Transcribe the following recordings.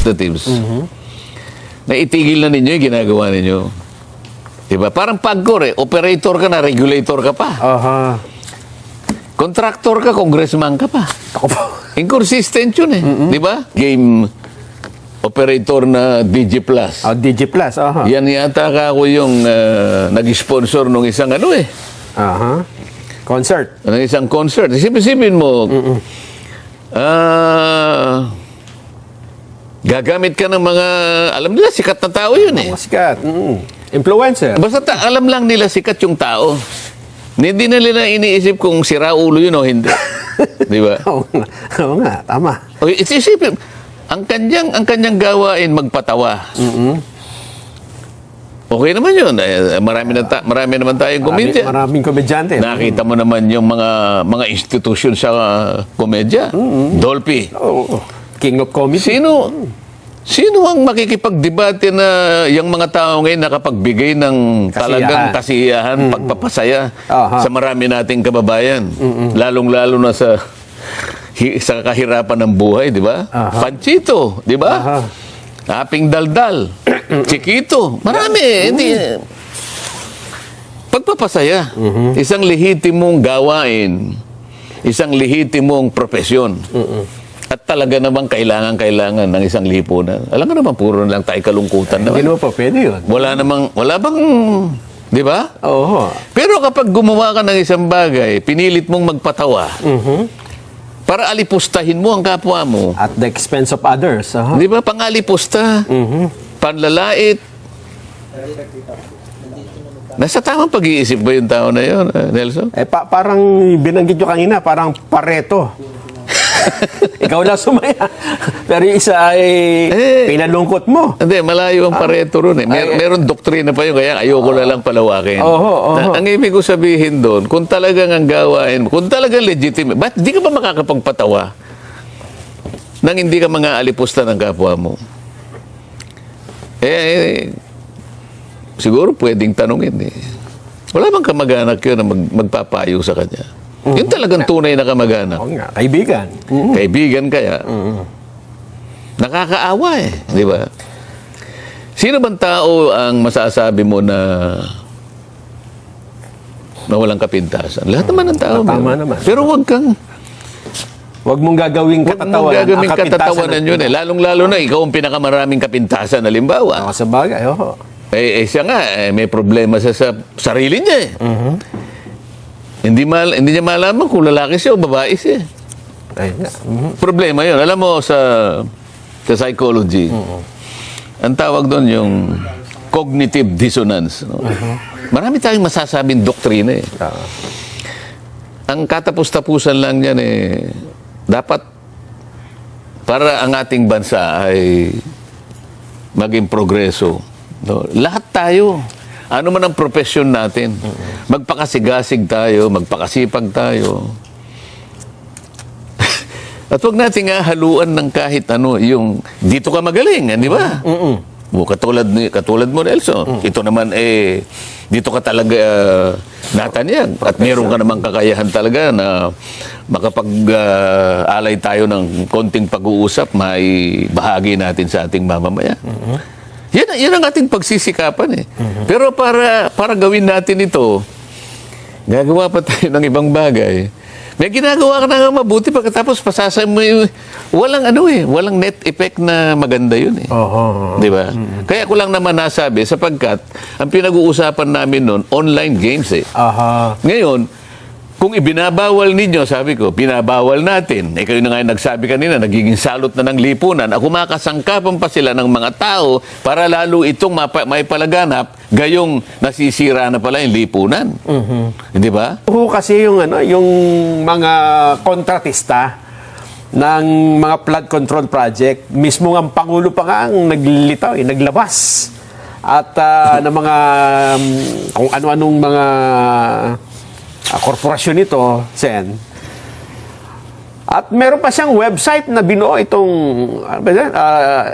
representatives na itigil na ninyo yung ginagawa ninyo. Diba? Parang PAGCOR operator ka na, regulator ka pa. Contractor ka, congressman ka pa. Inconsistent yun diba? Game operator na DG Plus. DG Plus, Yan yata ako yung nag-sponsor nung isang concert. Ng isang concert. Isipin mo, gagamit ka ng mga, alam nila, sikat na tao yun Sikat. Influencer. Basta alam lang nila sikat yung tao. Hindi na nila iniisip kung sira ulo yun o hindi. Di ba? Oo nga, tama. Okay, isipin, ang kanyang gawain magpatawa. Okay naman yun. Marami naman tayong komedya. Maraming komedyante. Nakita mo naman yung mga institusyon sa komedya. Dolphy. King of comedy. Sino ang makikipagdebate na yung mga tao ngayon nakapagbigay ng talagang kasiyahan, pagpapasaya sa marami nating kababayan? Lalong-lalo na sa kahirapan ng buhay, di ba? Panchito, di ba? Aping Daldal, Chiquito, marami. Pagpapasaya, isang lehitimong gawain, isang lehitimong profesyon. At talaga namang kailangan ng isang lipunan. Alam nga naman, puro lang tayo kalungkutan naman. Hindi naman pa pwede yun. Wala bang, di ba? Oo. Pero kapag gumawa ka ng isang bagay, pinilit mong magpatawa, para alipustahin mo ang kapwa mo. At the expense of others. Di ba? Pangalipusta, panlalait. Nasa tamang pag-iisip ba yung tao na yun, Nelson? Parang binanggit nyo kanina, parang Pareto. Ikaw lang sumaya. Pero yung isa ay pinalungkot mo. Hindi, malayo ang Pareto ron meron doktrina pa yun, kaya ayoko na lang palawakin. Ang ibig ko sabihin doon, kung talagang ang gawain, kung talagang legitimate, ba't di ka ba makakapagpatawa nang hindi ka mga alipusta ng kapwa mo? Siguro pwedeng tanungin Wala bang kamag-anak yun na magpapayo sa kanya? Yung talagang tunay na kamag-anak. Kaibigan. Kaibigan kaya. Nakakaawa di ba? Sino bang tao ang masasabi mo na walang kapintasan? Lahat naman ng tao. Tama naman. Pero Huwag mong gagawing katatawanan yun Lalong-lalo na ikaw ang pinakamaraming kapintasan, halimbawa. Sa bagay, siya nga, may problema sa sarili niya Hindi niya malaman kung lalaki siya o babae siya. Problema yun. Alam mo, sa psychology, ang tawag doon yung cognitive dissonance. Marami tayong masasabing doktrina Ang katapus-tapusan lang yan dapat para ang ating bansa ay maging progreso. Lahat tayo. Ano man ang profesyon natin, magpakasigasig tayo, magpakasipag tayo. At huwag natin haluan ng kahit ano, yung dito ka magaling, di ba? Katulad mo, Nelson. Ito naman, dito ka talaga natanyag. At meron ka namang kakayahan talaga na makapag-alay tayo ng konting pag-uusap, may bahagi natin sa ating mamamayan. Yan ang ating pagsisikapan Pero para gawin natin ito, gagawa pa tayo ng ibang bagay. May ginagawa ka na mabuti pagkatapos pasasay mo walang net effect na maganda yun Di ba? Kaya ko lang naman nasabi sapagkat ang pinag-uusapan namin noon, online games Ngayon, kung ibinabawal ninyo, sabi ko, binabawal natin. Kayo na nga nagsabi kanina, nagiging salot na ng lipunan. Kumakasangkapan pa sila ng mga tao para lalo itong may palaganap, gayong nasisira na pala yung lipunan. Hindi ba? Kasi yung mga kontratista ng mga flood control project, mismo ang Pangulo pa nga ang naglilitaw, naglabas. At ng mga, kung ano-anong mga korporasyon ito, Sen. At meron pa siyang website na binuo itong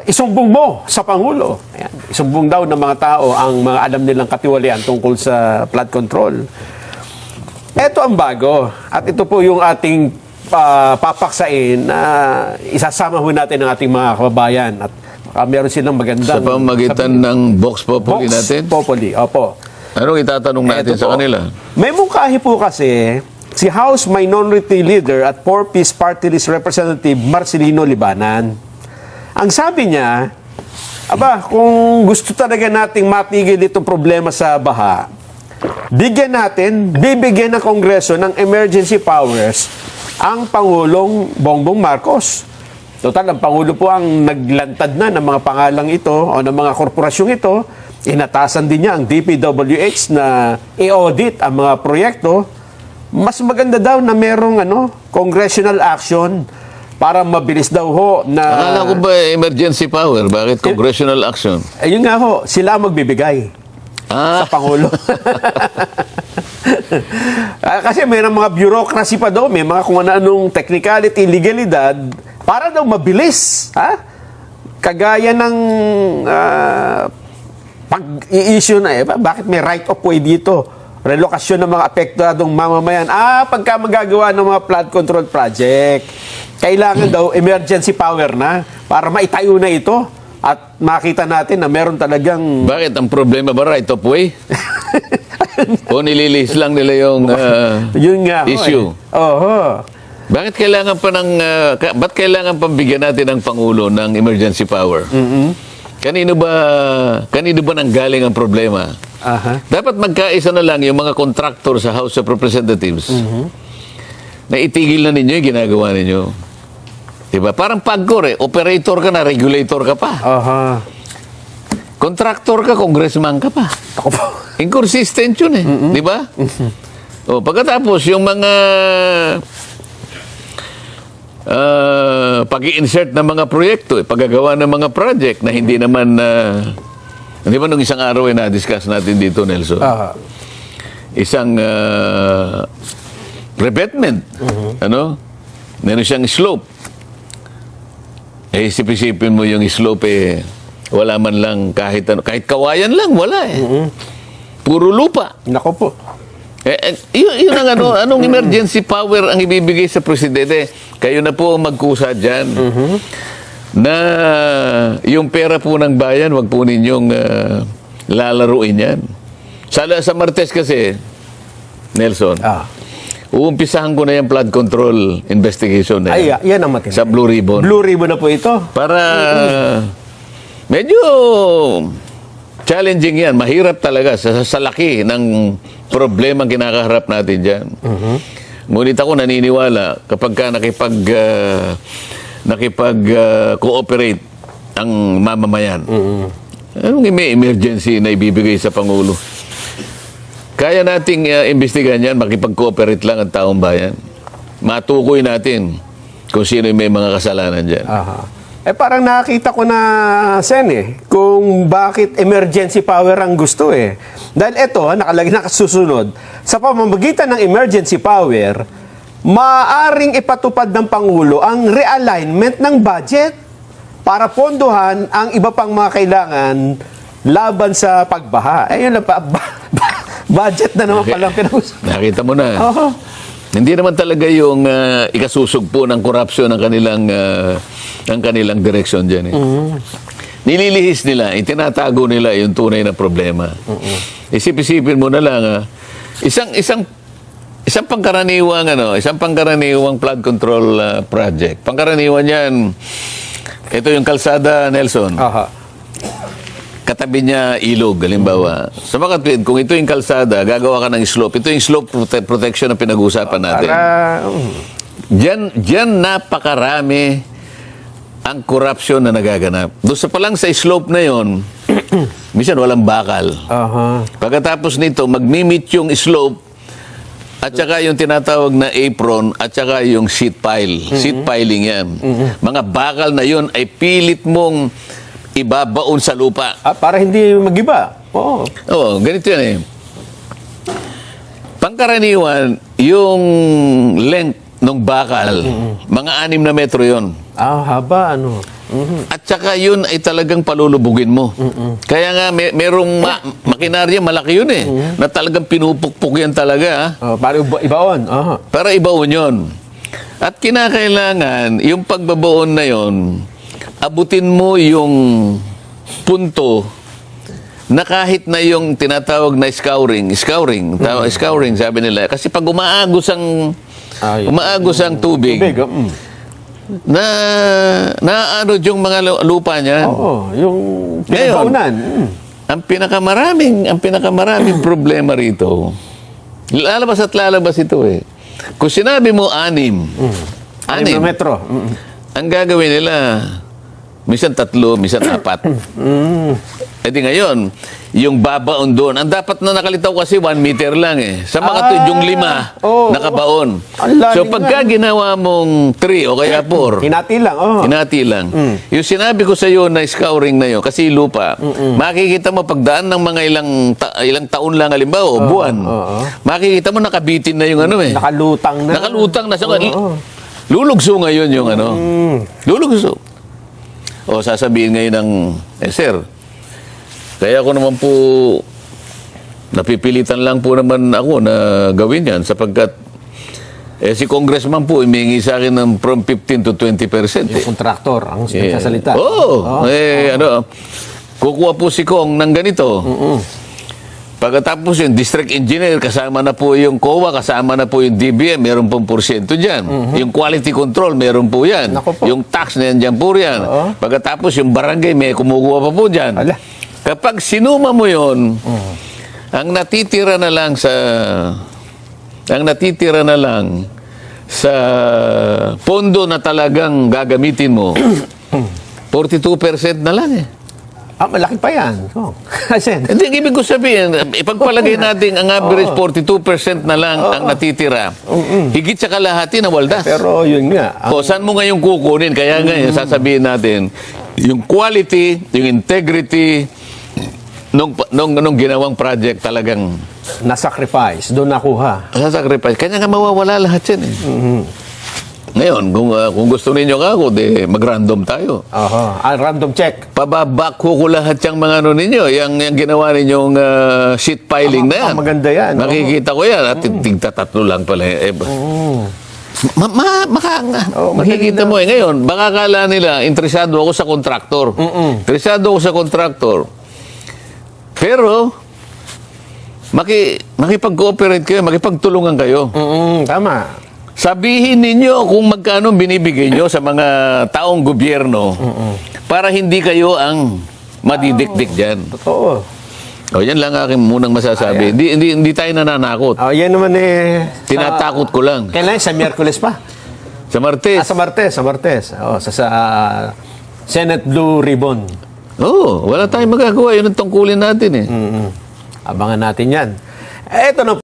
isumbong mo sa Pangulo. Ayan. Isumbong daw ng mga tao ang mga alam nilang katiwalian tungkol sa flood control. Ito ang bago. At ito po yung ating papaksain na isasama ho natin ang ating mga kababayan at Meron silang magandang... Sa pamamagitan ng Vox Populi Vox natin? Populi, opo. Anong itatanong natin Eto sa po. kanila? May mungkahi po kasi si House Minority Leader at 4-Piece Party List Representative Marcelino Libanan. Ang sabi niya, kung gusto talaga nating matigil itong problema sa baha, bibigyan ng Kongreso ng emergency powers ang Pangulong Bongbong Marcos. Total, ang Pangulo po ang naglantad na ng mga pangalang ito o ng mga korporasyong ito. Inatasan din niya ang DPWH na i-audit ang mga proyekto. Mas maganda daw na merong congressional action para mabilis daw ho na... Akala ko ba emergency power? Bakit congressional action? Ayun nga ho, sila ang magbibigay sa Pangulo. Kasi mayroong mga bureaucracy pa daw, may mga kung anong technicality, legalidad, para daw mabilis. Kagaya ng pag-i-issue na bakit may right of way dito? Relokasyon ng mga apektadong mamamayan. Pagka magagawa ng mga flood control project, kailangan daw emergency power na para maitayo na ito at makita natin na meron talagang... Bakit? Ang problema ba right of way? O nililis lang nila yung yun nga issue? Oho. Bakit kailangan pa ba't kailangan pambigyan natin ng Pangulo ng emergency power? Kanino ba nanggaling ang problema? Dapat magkaisa na lang yung mga contractor sa House of Representatives na itigil na ninyo yung ginagawa ninyo. Diba? Parang PAGCOR operator ka na, regulator ka pa. Contractor ka, congressman ka pa. Ako po. Inconsistent yun di ba? Pagkatapos, yung mga pag-i-insert ng mga proyekto, paggagawa ng mga project na hindi naman, di ba nung isang araw na-discuss natin dito, Nelson? Isang revetment, meron siyang slope. Isip-isipin mo yung slope, wala man lang kahit kawayan lang, wala Puro lupa. Nako po. Yun ang anong emergency power ang ibibigay sa presidente? Kayo na po magkusa dyan na yung pera po ng bayan, wag po ninyong lalaruin yan. Sa Martes kasi, Nelson, uumpisahan ko na yung flood control investigation na yan. Yan ang matindi. Sa Blue Ribbon. Blue Ribbon na po ito. Para medyo challenging yan. Mahirap talaga sa laki ng problema kinakaharap natin dyan. Ngunit ako naniniwala kapag ka nakipag-cooperate ang mamamayan. Anong may emergency na ibibigay sa Pangulo? Kaya nating imbestigahan yan, makipag-cooperate lang ang taong bayan. Matukoy natin kung sino may mga kasalanan dyan. Parang nakita ko na, Sen, kung bakit emergency power ang gusto Dahil ito, nakalagay nakasusunod, sa pamamagitan ng emergency power, maaaring ipatupad ng Pangulo ang realignment ng budget para pondohan ang iba pang mga kailangan laban sa pagbaha. Yun lang pa, budget na naman palang pinag-usapan. Nakita mo na. Hindi naman talaga yung ikasusugpo ng korupsyon ng kanilang direksyon dyan. Nililihis nila, itinatago nila yung tunay na problema. Isip-isipin mo na lang, isang pangkaraniwang flood control project. Pangkaraniwan yan, ito yung kalsada, Nelson. Katabi niya ilog, halimbawa. Sa makatwid, kung ito yung kalsada, gagawa ka ng slope. Ito yung slope protection na pinag-uusapan natin. Diyan napakarami ang korupsyon na nagaganap. Doon pa lang sa slope na yon, minsan walang bakal. Pagkatapos nito, mag-meet yung slope at saka yung tinatawag na apron at saka yung sheet pile. Sheet piling yan. Mga bakal na yon ay pilit mong ibabaon sa lupa. Para hindi mag-iba. Oo, ganito yan Pangkaraniwan, yung length ng bakal, mga 6 na metro yon. Haba, At saka yun ay talagang palulubugin mo. Kaya nga, merong makinarya, malaki yun na talagang pinupukpuk yan talaga. Para ibaon. Para ibaon yun. At kinakailangan, yung pagbabaon na yon, abutin mo yung punto na kahit na yung tinatawag na scouring, sabi nila. Kasi pag umaagos ang tubig, na yung mga lupa niya. Oo, yung Ngayon, pinabaunan. ang pinakamaraming problema rito, lalabas ito eh. Kung sinabi mo 6 na metro. ang gagawin nila, minsan 3, minsan 4. E di ngayon, yung babaon doon, ang dapat na nakalitaw kasi 1 meter lang eh. Sa mga yung 5, nakabaon. So pagka ginawa mong 3 o kaya 4, hinati lang. Yung sinabi ko sa iyo na scouring na yun, kasi lupa, makikita mo pagdaan ng mga ilang taon lang halimbawa o buwan, makikita mo nakabitin na yung ano eh. Nakalutang na. Lulugso ngayon yung ano. Lulugso. O sasabihin ngayon ng, sir, kaya ako naman po, napipilitan lang po naman ako na gawin yan sapagkat si congressman po humingi sa akin ng from 15 to 20%. Yung kontraktor ang nagsasalita. Kukuha po si Kong ng ganito. Pagkatapos yung district engineer, kasama na po yung COA, kasama na po yung DBM, meron pong porsyento dyan. Yung quality control, meron po yan. Yung tax na yan dyan po yan. Pagkatapos yung barangay, may kumukuha pa po dyan. Kapag sinuma mo yon, ang natitira na lang sa pondo na talagang gagamitin mo, 42% na lang eh. Malaki pa yan. Hindi, ibig ko sabihin, ipagpalagay natin ang average 42% na lang ang natitira. Higit sa kalahati na waldas. Pero yun nga. Saan mo ngayon kukunin? Kaya ngayon, sasabihin natin, yung quality, yung integrity, nung ginawang project talagang na-sacrifice, doon nakuha. Na-sacrifice. Kanya nga mawawala lahat yan eh. Ngayon, kung gusto ninyo ako, mag-random tayo. Random check. Pababak ko lahat yung mga ano ninyo, yung ginawa ninyong sheet piling na yan. Maganda yan. Makikita ko yan. At tigta-tatlo lang pala. Makikita mo eh. Ngayon, baka kala nila, interesado ako sa kontraktor. Pero, makipag-cooperate kayo, makipagtulungan kayo. Tama. Sabihin ninyo kung magkano binibigay nyo sa mga taong gobyerno para hindi kayo ang madidikdik dyan. Totoo. Yan lang aking munang masasabi. Hindi tayo nananakot. Yan naman eh. Tinatakot ko lang. Kailan? Sa Miyerkules pa? Sa Martes. Sa Martes. Sa Senate Blue Ribbon. Wala tayong magagawa. Yun ang tungkulin natin eh. Abangan natin yan. Eto na.